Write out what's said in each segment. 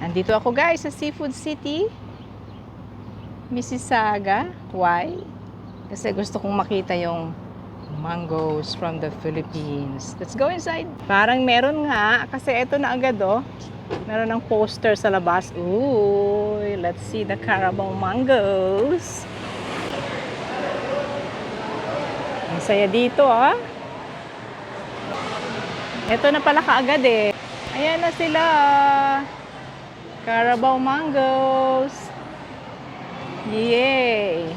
Andito ako guys sa Seafood City, Mississauga. Why? Kasi gusto kong makita yung mangoes from the Philippines. Let's go inside. Parang meron nga, kasi ito na agad oh. Meron ng poster sa labas. Ooh, let's see the Carabao mangoes. Ang saya dito ah. Ito na pala kaagad eh. Ayan na sila. Carabao mangoes. Yay!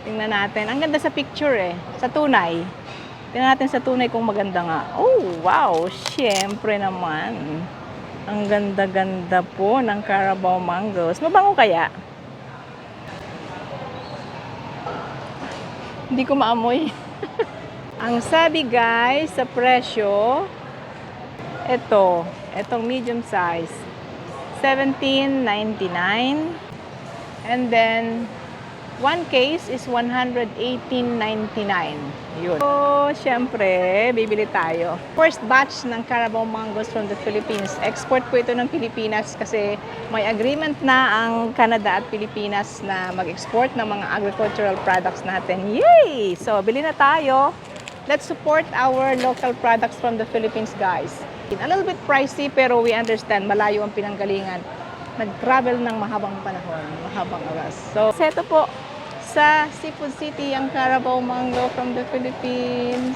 Tingnan natin. Ang ganda sa picture eh. Sa tunay. Tingnan natin sa tunay kung maganda nga. Oh, wow! Siyempre naman. Ang ganda-ganda po ng Carabao mangoes. Mabango kaya? Hindi ko maamoy. Ang sabi guys, sa presyo, etong medium size, $17.99. And then, one case is $118.99. Yun. So, syempre, bibili tayo. First batch ng Carabao mangoes from the Philippines. Export po ito ng Pilipinas kasi may agreement na ang Canada at Pilipinas na mag-export ng mga agricultural products natin. Yay! So, bili na tayo. Let's support our local products from the Philippines, guys. A little bit pricey, pero we understand, malayo ang pinanggalingan. Nag-travel ng mahabang panahon, mahabang oras. So, ito po sa Seafood City, ang Carabao mango from the Philippines.